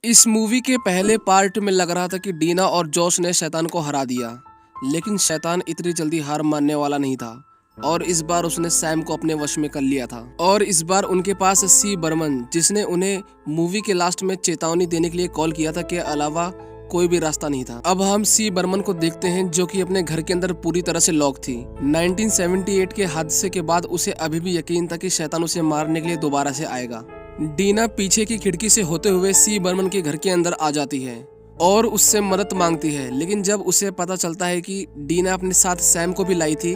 इस मूवी के पहले पार्ट में लग रहा था कि डीना और जॉश ने शैतान को हरा दिया, लेकिन शैतान इतनी जल्दी हार मानने वाला नहीं था और इस बार उसने सैम को अपने वश में कर लिया था। और इस बार उनके पास सी बर्मन, जिसने उन्हें मूवी के लास्ट में चेतावनी देने के लिए कॉल किया था, के अलावा कोई भी रास्ता नहीं था। अब हम सी बर्मन को देखते हैं, जो कि अपने घर के अंदर पूरी तरह से लॉक थी। 1978 के हादसे के बाद उसे अभी भी यकीन था कि शैतान उसे मारने के लिए दोबारा से आएगा। डीना पीछे की खिड़की से होते हुए सी बर्मन के घर के अंदर आ जाती है और उससे मदद मांगती है, लेकिन जब उसे पता चलता है कि डीना अपने साथ सैम को भी लाई थी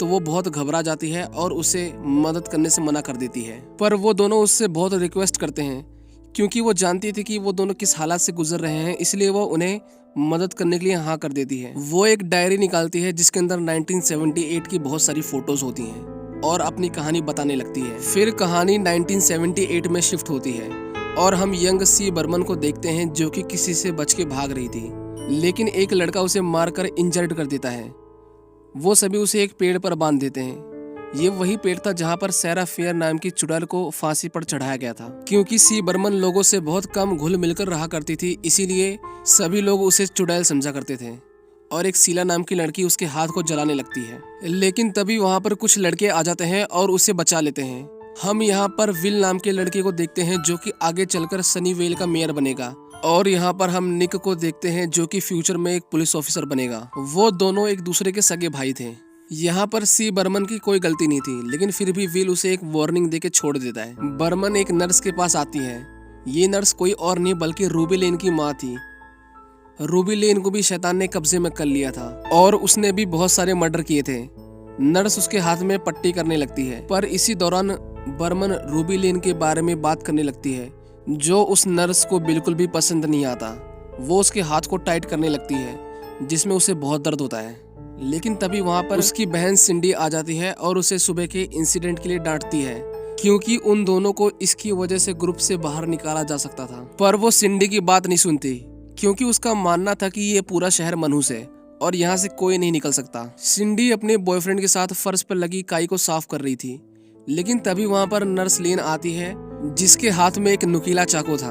तो वो बहुत घबरा जाती है और उसे मदद करने से मना कर देती है। पर वो दोनों उससे बहुत रिक्वेस्ट करते हैं, क्योंकि वो जानती थी कि वो दोनों किस हालात से गुजर रहे हैं, इसलिए वो उन्हें मदद करने के लिए हाँ कर देती है। वो एक डायरी निकालती है जिसके अंदर 1978 की बहुत सारी फोटोज होती हैं और अपनी कहानी बताने लगती है। फिर कहानी 1978 में शिफ्ट होती है और हम यंग सी बर्मन को देखते हैं, जो कि किसी से बच के भाग रही थी, लेकिन एक लड़का उसे मारकर इंजर्ड कर देता है। वो सभी उसे एक पेड़ पर बांध देते हैं। ये वही पेड़ था जहाँ पर सैरा फेयर नाम की चुड़ैल को फांसी पर चढ़ाया गया था। क्योंकि सी बर्मन लोगों से बहुत कम घुल मिलकर रहा करती थी, इसीलिए सभी लोग उसे चुड़ैल समझा करते थे और एक सीला नाम की लड़की उसके हाथ को जलाने लगती है। लेकिन तभी वहाँ पर कुछ लड़के आ जाते हैं और उसे बचा लेते हैं। हम यहाँ पर विल नाम के लड़के को देखते हैं, जो कि आगे चलकर सनीवेल का मेयर बनेगा। और यहाँ पर हम निक को देखते हैं, जो कि फ्यूचर में एक पुलिस ऑफिसर बनेगा। वो दोनों एक दूसरे के सगे भाई थे। यहाँ पर सी बर्मन की कोई गलती नहीं थी, लेकिन फिर भी विल उसे एक वार्निंग देके छोड़ देता है। बर्मन एक नर्स के पास आती है। ये नर्स कोई और नहीं बल्कि रूबी लेन की माँ थी। रूबी लेन को भी शैतान ने कब्जे में कर लिया था और उसने भी बहुत सारे मर्डर किए थे। नर्स उसके हाथ में पट्टी करने लगती है, पर इसी दौरान बर्मन रूबी लेन के बारे में बात करने लगती है, जो उस नर्स को बिल्कुल भी पसंद नहीं आता। वो उसके हाथ को टाइट करने लगती है, जिसमें उसे बहुत दर्द होता है। लेकिन तभी वहाँ पर उसकी बहन सिंडी आ जाती है और उसे सुबह के इंसिडेंट के लिए डांटती है, क्योंकि उन दोनों को इसकी वजह से ग्रुप से बाहर निकाला जा सकता था। पर वो सिंडी की बात नहीं सुनती, क्योंकि उसका मानना था कि ये पूरा शहर मनहूस है और यहाँ से कोई नहीं निकल सकता। सिंडी अपने बॉयफ्रेंड के साथ फर्श पर लगी काई को साफ कर रही थी, लेकिन तभी वहाँ पर नर्स लेन आती है, जिसके हाथ में एक नुकीला चाकू था।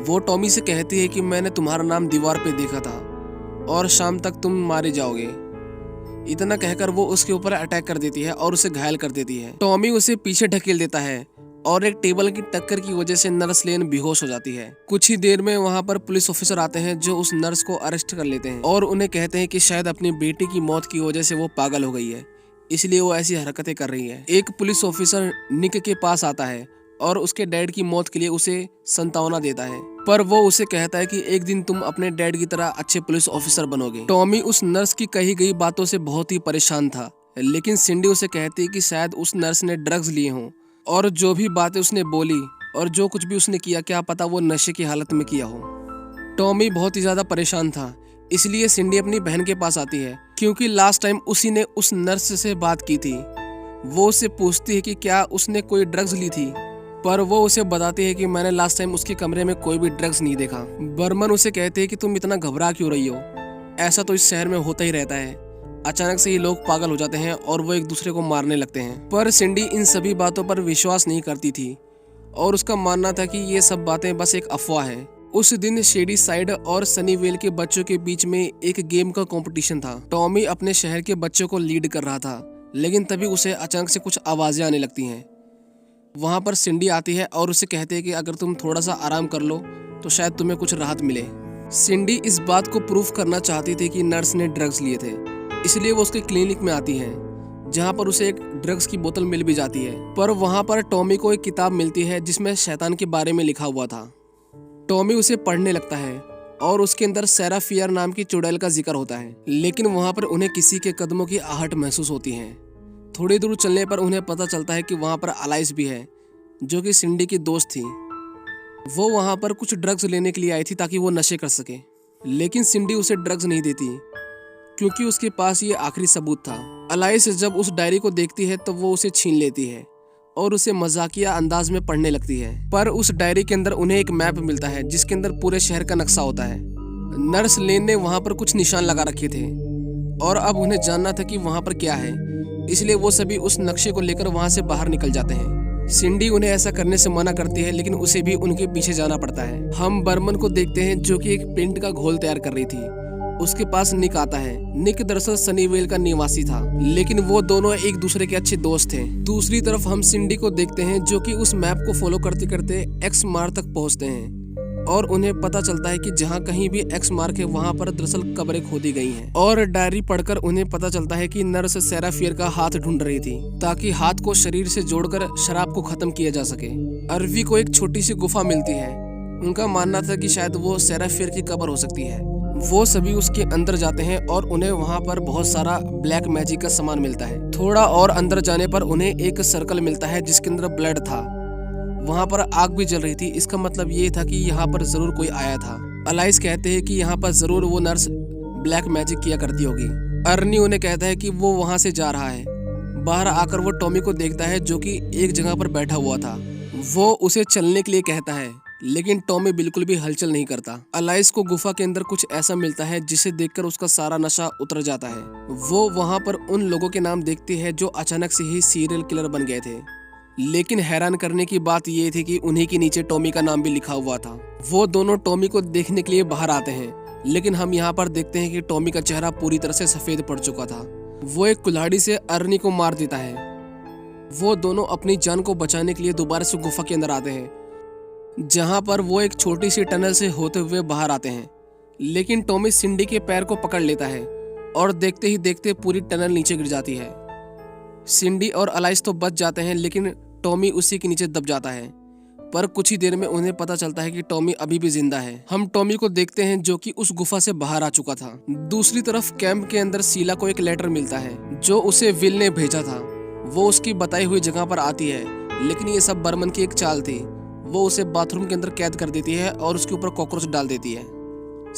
वो टॉमी से कहती है कि मैंने तुम्हारा नाम दीवार पे देखा था और शाम तक तुम मारे जाओगे। इतना कहकर वो उसके ऊपर अटैक कर देती है और उसे घायल कर देती है। टॉमी उसे पीछे ढकेल देता है और एक टेबल की टक्कर की वजह से नर्स लेन बेहोश हो जाती है। कुछ ही देर में वहाँ पर पुलिस ऑफिसर आते हैं, जो उस नर्स को अरेस्ट कर लेते हैं और उन्हें कहते हैं कि शायद अपनी बेटी की मौत की वजह से वो पागल हो गई है, इसलिए वो ऐसी हरकतें कर रही है। एक पुलिस ऑफिसर निक के पास आता है और उसके डैड की मौत के लिए उसे संतावना देता है, पर वो उसे कहता है कि एक दिन तुम अपने डैड की तरह अच्छे पुलिस ऑफिसर बनोगे। टॉमी उस नर्स की कही गई बातों से बहुत ही परेशान था, लेकिन सिंडी उसे कहती है कि शायद उस नर्स ने ड्रग्स लिए हों और जो भी बातें उसने बोली और जो कुछ भी उसने किया, क्या पता वो नशे की हालत में किया हो। टॉमी बहुत ही ज्यादा परेशान था, इसलिए सिंडी अपनी बहन के पास आती है, क्योंकि लास्ट टाइम उसी ने उस नर्स से बात की थी। वो उससे पूछती है कि क्या उसने कोई ड्रग्स ली थी, पर वो उसे बताती है कि मैंने लास्ट टाइम उसके कमरे में कोई भी ड्रग्स नहीं देखा। बर्मन उसे कहते हैं कि तुम इतना घबरा क्यों रही हो, ऐसा तो इस शहर में होता ही रहता है। अचानक से ही लोग पागल हो जाते हैं और वो एक दूसरे को मारने लगते हैं। पर सिंडी इन सभी बातों पर विश्वास नहीं करती थी और उसका मानना था कि ये सब बातें बस एक अफवाह है। उस दिन शेडी साइड और सनीवेल के बच्चों के बीच में एक गेम का कंपटीशन था। टॉमी अपने शहर के बच्चों को लीड कर रहा था, लेकिन तभी उसे अचानक से कुछ आवाजें आने लगती हैं। वहाँ पर सिंडी आती है और उसे कहते हैं कि अगर तुम थोड़ा सा आराम कर लो तो शायद तुम्हें कुछ राहत मिले। सिंडी इस बात को प्रूफ करना चाहती थी कि नर्स ने ड्रग्स लिए थे, इसलिए वो उसके क्लिनिक में आती है, जहाँ पर उसे एक ड्रग्स की बोतल मिल भी जाती है। पर वहाँ पर टॉमी को एक किताब मिलती है जिसमें शैतान के बारे में लिखा हुआ था। टॉमी उसे पढ़ने लगता है और उसके अंदर सैरा फियर नाम की चुड़ैल का जिक्र होता है, लेकिन वहाँ पर उन्हें किसी के कदमों की आहट महसूस होती है। थोड़ी दूर चलने पर उन्हें पता चलता है कि वहाँ पर अलाइस भी है, जो कि सिंडी की दोस्त थी। वो वहाँ पर कुछ ड्रग्स लेने के लिए आई थी ताकि वो नशे कर सके, लेकिन सिंडी उसे ड्रग्स नहीं देती, क्योंकि उसके पास ये आखिरी सबूत था। अलाइस जब उस डायरी को देखती है तो वो उसे छीन लेती है और उसे मजाकिया अंदाज में पढ़ने लगती है। पर उस डायरी के अंदर उन्हें एक मैप मिलता है, जिसके अंदर पूरे शहर का नक्शा होता है। नर्स लेन ने वहाँ पर कुछ निशान लगा रखे थे और अब उन्हें जानना था कि वहाँ पर क्या है, इसलिए वो सभी उस नक्शे को लेकर वहाँ से बाहर निकल जाते हैं। सिंडी उन्हें ऐसा करने से मना करती है, लेकिन उसे भी उनके पीछे जाना पड़ता है। हम बर्मन को देखते हैं जो कि एक पेंट का घोल तैयार कर रही थी। उसके पास निक आता है। निक दरअसल सनीवेल का निवासी था, लेकिन वो दोनों एक दूसरे के अच्छे दोस्त थे। दूसरी तरफ हम सिंडी को देखते हैं जो कि उस मैप को फॉलो करते करते एक्स मार्क तक पहुंचते हैं और उन्हें पता चलता है कि जहां कहीं भी एक्स मार्क है वहां पर दरअसल कब्रें खोदी गई हैं। और डायरी पढ़कर उन्हें पता चलता है कि नर्स सेरा फियर का हाथ ढूंढ रही थी ताकि हाथ को शरीर से जोड़कर शराब को खत्म किया जा सके। अरवी को एक छोटी सी गुफा मिलती है। उनका मानना था कि शायद वो सेरा फियर की कब्र हो सकती है। वो सभी उसके अंदर जाते हैं और उन्हें वहाँ पर बहुत सारा ब्लैक मैजिक का सामान मिलता है। थोड़ा और अंदर जाने पर उन्हें एक सर्कल मिलता है जिसके अंदर ब्लड था। वहाँ पर आग भी जल रही थी। इसका मतलब ये था कि यहाँ पर जरूर कोई आया था। अलाइस कहते हैं कि यहाँ पर जरूर वो नर्स ब्लैक मैजिक किया करती होगी। अर्नी उन्हें कहता है कि वो वहाँ से जा रहा है। बाहर आकर वो टॉमी को देखता है जो कि एक जगह पर बैठा हुआ था। वो उसे चलने के लिए कहता है, लेकिन टॉमी बिल्कुल भी हलचल नहीं करता। अलाइस को गुफा के अंदर कुछ ऐसा मिलता है जिसे देखकर उसका सारा नशा उतर जाता है। वो वहाँ पर उन लोगों के नाम देखती है जो अचानक से ही सीरियल किलर बन गए थे, लेकिन हैरान करने की बात ये थी कि उन्हीं के नीचे टॉमी का नाम भी लिखा हुआ था। वो दोनों टॉमी को देखने के लिए बाहर आते हैं, लेकिन हम यहाँ पर देखते हैं कि टॉमी का चेहरा पूरी तरह से सफेद पड़ चुका था। वो एक कुल्हाड़ी से अर्नी को मार देता है। वो दोनों अपनी जान को बचाने के लिए दोबारा से गुफा के अंदर आते हैं, जहां पर वो एक छोटी सी टनल से होते हुए बाहर आते हैं। लेकिन टॉमी सिंडी के पैर को पकड़ लेता है और देखते ही देखते पूरी टनल नीचे गिर जाती है। सिंडी और अलाइस तो बच जाते हैं, लेकिन टॉमी उसी के नीचे दब जाता है। पर कुछ ही देर में उन्हें पता चलता है कि टॉमी अभी भी जिंदा है। हम टॉमी को देखते हैं जो कि उस गुफा से बाहर आ चुका था। दूसरी तरफ कैंप के अंदर शीला को एक लेटर मिलता है जो उसे विल ने भेजा था। वो उसकी बताई हुई जगह पर आती है, लेकिन ये सब बर्मन की एक चाल थी। वो उसे बाथरूम के अंदर कैद कर देती है और उसके ऊपर कॉकरोच डाल देती है।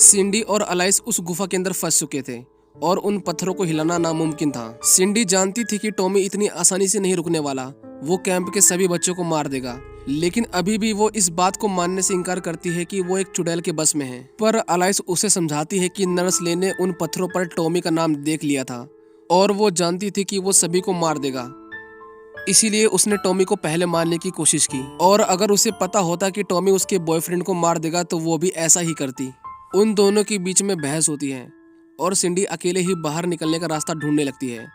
सिंडी और अलाइस उस गुफा के अंदर फंस चुके थे और उन पत्थरों को हिलाना नामुमकिन था। सिंडी जानती थी कि टॉमी इतनी आसानी से नहीं रुकने वाला। वो कैंप के सभी बच्चों को मार देगा, लेकिन अभी भी वो इस बात को मानने से इनकार करती है कि वो एक चुड़ैल के बस में है। पर अलाइस उसे समझाती है कि नर्स ले ने उन पत्थरों पर टॉमी का नाम देख लिया था और वो जानती थी कि वो सभी को मार देगा, इसीलिए उसने टॉमी को पहले मारने की कोशिश की। और अगर उसे पता होता कि टॉमी उसके बॉयफ्रेंड को मार देगा तो वो भी ऐसा ही करती। उन दोनों के बीच में बहस होती है और सिंडी अकेले ही बाहर निकलने का रास्ता ढूंढने लगती है,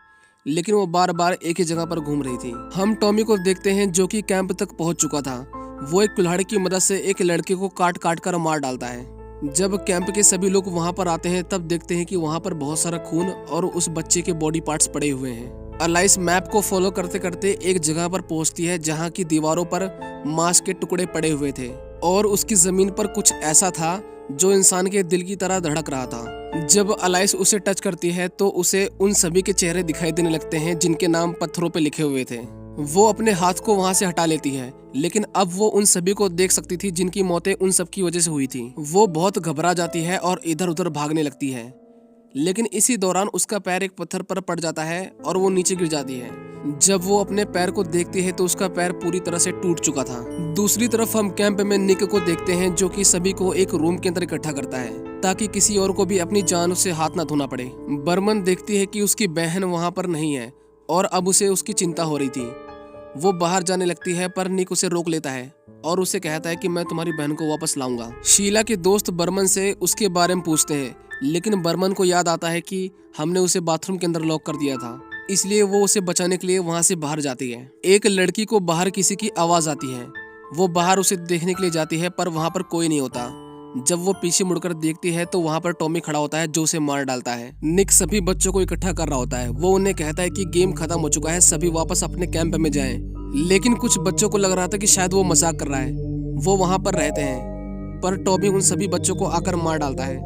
लेकिन वो बार बार एक ही जगह पर घूम रही थी। हम टॉमी को देखते हैं जो कि कैंप तक पहुंच चुका था। वो एक कुल्हाड़ी की मदद से एक लड़के को काट काट कर मार डालता है। जब कैंप के सभी लोग वहां पर आते हैं तब देखते हैं कि वहां पर बहुत सारा खून और उस बच्चे के बॉडी पार्ट्स पड़े हुए हैं। अलाइस मैप को फॉलो करते करते एक जगह पर पहुंचती है जहां की दीवारों पर मांस के टुकड़े पड़े हुए थे और उसकी जमीन पर कुछ ऐसा था जो इंसान के दिल की तरह धड़क रहा था। जब अलाइस उसे टच करती है तो उसे उन सभी के चेहरे दिखाई देने लगते हैं जिनके नाम पत्थरों पे लिखे हुए थे। वो अपने हाथ को वहां से हटा लेती है, लेकिन अब वो उन सभी को देख सकती थी जिनकी मौतें उन सब की वजह से हुई थी। वो बहुत घबरा जाती है और इधर उधर भागने लगती है, लेकिन इसी दौरान उसका पैर एक पत्थर पर पड़ जाता है और वो नीचे गिर जाती है। जब वो अपने पैर को देखती है तो उसका पैर पूरी तरह से टूट चुका था। दूसरी तरफ हम कैंप में निक को देखते हैं जो कि सभी को एक रूम के अंदर इकट्ठा करता है ताकि किसी और को भी अपनी जान से हाथ ना धोना पड़े। बर्मन देखती है कि उसकी बहन वहां पर नहीं है और अब उसे उसकी चिंता हो रही थी। वो बाहर जाने लगती है पर निक उसे रोक लेता है और उसे कहता है कि मैं तुम्हारी बहन को वापस लाऊंगा। शीला के दोस्त बर्मन से उसके बारे में पूछते हैं, लेकिन बर्मन को याद आता है कि हमने उसे बाथरूम के अंदर लॉक कर दिया था, इसलिए वो उसे बचाने के लिए वहां से बाहर जाती है। एक लड़की को बाहर किसी की आवाज आती है। वो बाहर उसे देखने के लिए जाती है पर वहां पर कोई नहीं होता। जब वो पीछे मुड़कर देखती है तो वहां पर टॉमी खड़ा होता है जो उसे मार डालता है। निक सभी बच्चों को इकट्ठा कर रहा होता है। वो उन्हें कहता है कि गेम खत्म हो चुका है, सभी वापस अपने कैंप में जाएं। लेकिन कुछ बच्चों को लग रहा था कि शायद वो मजाक कर रहा है। वो वहां पर रहते हैं, पर टॉमी उन सभी बच्चों को आकर मार डालता है।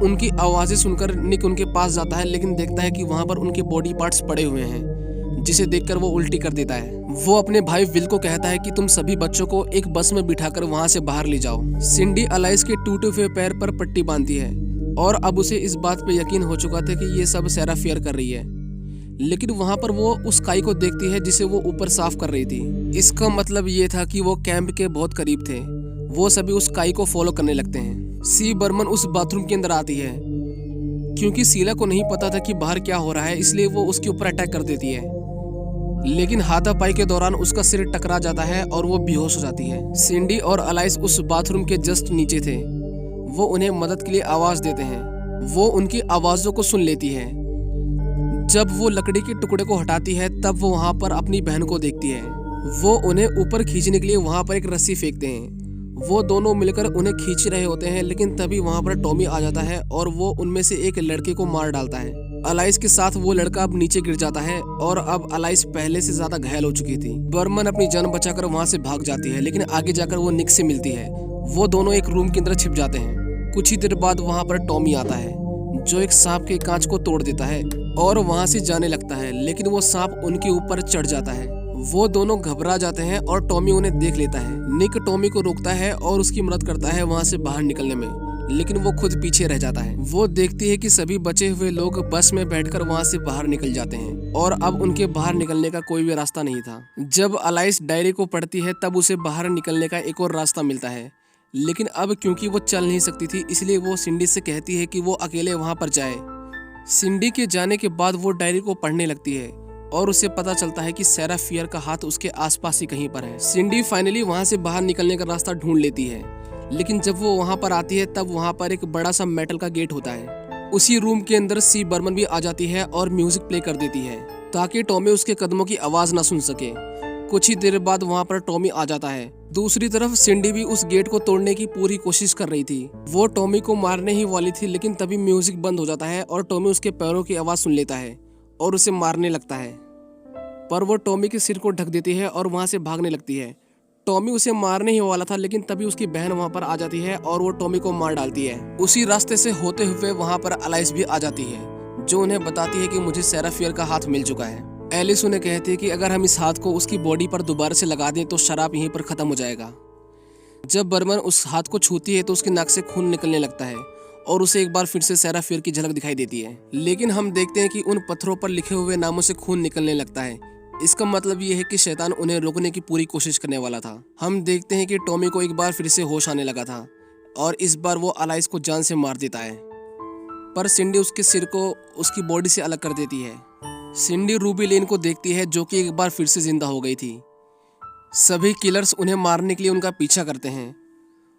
उनकी आवाजें सुनकर निक उनके पास जाता है, लेकिन देखता है कि वहां पर उनके बॉडी पार्ट्स पड़े हुए हैं, जिसे देखकर वो उल्टी कर देता है। वो अपने भाई विल को कहता है कि तुम सभी बच्चों को एक बस में बिठाकर वहां से बाहर ले जाओ। सिंडी अलाइस के टूटे हुए पैर पर पट्टी बांधती है और अब उसे इस बात पे यकीन हो चुका था कि ये सब सेरा फियर कर रही है, लेकिन वहां पर वो उस काई को देखती है जिसे वो ऊपर साफ कर रही थी। इसका मतलब ये था कि वो कैंप के बहुत करीब थे। वो सभी उस काई को फॉलो करने लगते हैं। सी बर्मन उस बाथरूम के अंदर आती है। क्योंकि शीला को नहीं पता था कि बाहर क्या हो रहा है, इसलिए वो उसके ऊपर अटैक कर देती है। लेकिन हाथापाई के दौरान उसका सिर टकरा जाता है और वो बेहोश हो जाती है। सिंडी और अलाइस उस बाथरूम के जस्ट नीचे थे। वो उन्हें मदद के लिए आवाज देते हैं। वो उनकी आवाजों को सुन लेती है। जब वो लकड़ी के टुकड़े को हटाती है तब वो वहाँ पर अपनी बहन को देखती है। वो उन्हें ऊपर खींचने के लिए वहाँ पर एक रस्सी फेंकते हैं। वो दोनों मिलकर उन्हें खींच रहे होते हैं, लेकिन तभी वहाँ पर टॉमी आ जाता है और वो उनमें से एक लड़के को मार डालता है। अलाइस के साथ वो लड़का अब नीचे गिर जाता है और अब अलाइस पहले से ज्यादा घायल हो चुकी थी। बर्मन अपनी जान बचाकर वहाँ से भाग जाती है, लेकिन आगे जाकर वो निक से मिलती है। वो दोनों एक रूम के अंदर छिप जाते हैं। कुछ ही देर बाद वहाँ पर टॉमी आता है, जो एक सांप के कांच को तोड़ देता है और वहाँ से जाने लगता है, लेकिन वो सांप उनके ऊपर चढ़ जाता है। वो दोनों घबरा जाते हैं और टॉमी उन्हें देख लेता है। निक टॉमी को रोकता है और उसकी मदद करता है वहाँ से बाहर निकलने में, लेकिन वो खुद पीछे रह जाता है। वो देखती है कि सभी बचे हुए लोग बस में बैठकर वहाँ से बाहर निकल जाते हैं और अब उनके बाहर निकलने का कोई भी रास्ता नहीं था। जब अलाइस डायरी को पढ़ती है तब उसे बाहर निकलने का एक और रास्ता मिलता है, लेकिन अब क्योंकि वो चल नहीं सकती थी इसलिए वो सिंडी से कहती है कि वो अकेले वहाँ पर जाए। सिंडी के जाने के बाद वो डायरी को पढ़ने लगती है और उसे पता चलता है कि सैरा फियर का हाथ उसके आसपास ही कहीं पर है। सिंडी फाइनली वहाँ से बाहर निकलने का रास्ता ढूंढ लेती है, लेकिन जब वो वहाँ पर आती है तब वहाँ पर एक बड़ा सा मेटल का गेट होता है। उसी रूम के अंदर सी बर्मन भी आ जाती है और म्यूजिक प्ले कर देती है ताकि टॉमी उसके कदमों की आवाज ना सुन सके। कुछ ही देर बाद वहाँ पर टॉमी आ जाता है। दूसरी तरफ सिंडी भी उस गेट को तोड़ने की पूरी कोशिश कर रही थी। वो टॉमी को मारने ही वाली थी, लेकिन तभी म्यूजिक बंद हो जाता है और टॉमी उसके पैरों की आवाज सुन लेता है और उसे मारने लगता है, पर वो टॉमी के सिर को ढक देती है और वहाँ से भागने लगती है। टॉमी उसे मारने ही वाला था, लेकिन तभी उसकी बहन वहाँ पर आ जाती है और वो टॉमी को मार डालती है। उसी रास्ते से होते हुए वहाँ पर अलाइस भी आ जाती है, जो उन्हें बताती है कि मुझे सैरा फियर का हाथ मिल चुका है। एलिस उन्हें कहती है कि अगर हम इस हाथ को उसकी बॉडी पर दोबारा से लगा दें तो शराब यहीं पर खत्म हो जाएगा। जब बर्मन उस हाथ को छूती है तो उसकी नाक से खून निकलने लगता है और उसे एक बार फिर से सैरा फियर की झलक दिखाई देती है, लेकिन हम देखते हैं कि उन पत्थरों पर लिखे हुए नामों से खून निकलने लगता है। इसका मतलब ये है कि शैतान उन्हें रोकने की पूरी कोशिश करने वाला था। हम देखते हैं कि टॉमी को एक बार फिर से होश आने लगा था और इस बार वो अलाइस को जान से मार देता है, पर सिंडी उसके सिर को उसकी बॉडी से अलग कर देती है। सिंडी रूबी लेन को देखती है, जो कि एक बार फिर से जिंदा हो गई थी। सभी किलर्स उन्हें मारने के लिए उनका पीछा करते हैं।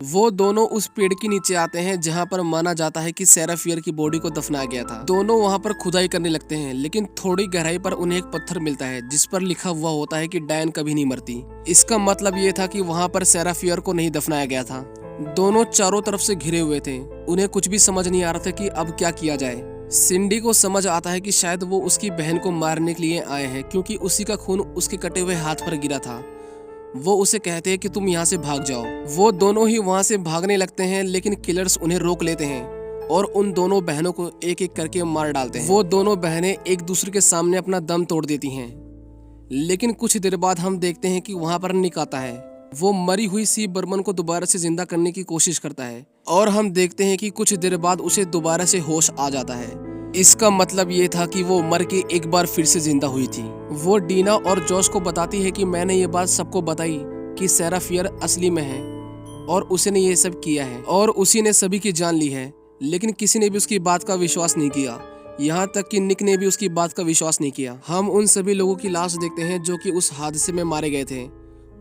वो दोनों उस पेड़ के नीचे आते हैं जहां पर माना जाता है कि सैरा फियर की बॉडी को दफनाया गया था। दोनों वहां पर खुदाई करने लगते हैं, लेकिन थोड़ी गहराई पर उन्हें एक पत्थर मिलता है जिस पर लिखा हुआ होता है कि डायन कभी नहीं मरती। इसका मतलब ये था कि वहां पर सैरा फियर को नहीं दफनाया गया था। दोनों चारों तरफ से घिरे हुए थे। उन्हें कुछ भी समझ नहीं आ रहा था कि अब क्या किया जाए। सिंडी को समझ आता है कि शायद वो उसकी बहन को मारने के लिए आए हैं, क्योंकि उसी का खून उसके कटे हुए हाथ पर गिरा था। वो उसे कहते हैं कि तुम यहाँ से भाग जाओ। वो दोनों ही वहाँ से भागने लगते हैं, लेकिन किलर्स उन्हें रोक लेते हैं और उन दोनों बहनों को एक एक करके मार डालते हैं। वो दोनों बहनें एक दूसरे के सामने अपना दम तोड़ देती हैं, लेकिन कुछ देर बाद हम देखते हैं कि वहाँ पर निक आता है। वो मरी हुई सी बर्मन को दोबारा से जिंदा करने की कोशिश करता है और हम देखते हैं कि कुछ देर बाद उसे दोबारा से होश आ जाता है। इसका मतलब ये था कि वो मर के एक बार फिर से जिंदा हुई थी। वो डीना और जॉश को बताती है कि मैंने ये बात सबको बताई कि सैरा फियर असली में है और उसी ने ये सब किया है और उसी ने सभी की जान ली है, लेकिन किसी ने भी उसकी बात का विश्वास नहीं किया। यहाँ तक कि निक ने भी उसकी बात का विश्वास नहीं किया। हम उन सभी लोगों की लाश देखते हैं जो कि उस हादसे में मारे गए थे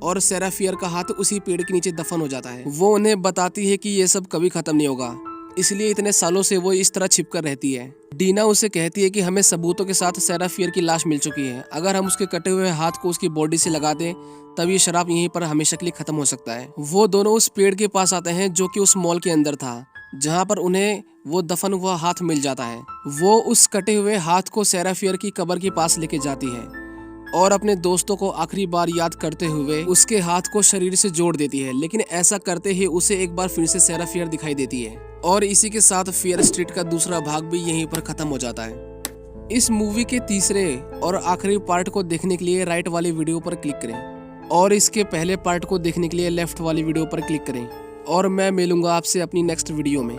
और सैरा फियर का हाथ उसी पेड़ के नीचे दफन हो जाता है। वो उन्हें बताती है कि ये सब कभी खत्म नहीं होगा, इसलिए इतने सालों से वो इस तरह छिपकर रहती है। डीना उसे कहती है कि हमें सबूतों के साथ सैरा फियर की लाश मिल चुकी है। अगर हम उसके कटे हुए हाथ को उसकी बॉडी से लगा दें तब ये शराब यहीं पर हमेशा के लिए खत्म हो सकता है। वो दोनों उस पेड़ के पास आते हैं जो कि उस मॉल के अंदर था, जहाँ पर उन्हें वो दफन हुआ हाथ मिल जाता है। वो उस कटे हुए हाथ को सैरा फियर की कब्र के पास लेके जाती है और अपने दोस्तों को आखिरी बार याद करते हुए उसके हाथ को शरीर से जोड़ देती है, लेकिन ऐसा करते ही उसे एक बार फिर से सैरा फियर दिखाई देती है और इसी के साथ फियर स्ट्रीट का दूसरा भाग भी यहीं पर खत्म हो जाता है। इस मूवी के तीसरे और आखिरी पार्ट को देखने के लिए राइट वाली वीडियो पर क्लिक करें और इसके पहले पार्ट को देखने के लिए लेफ्ट वाली वीडियो पर क्लिक करें और मैं मिलूंगा आपसे अपनी नेक्स्ट वीडियो में।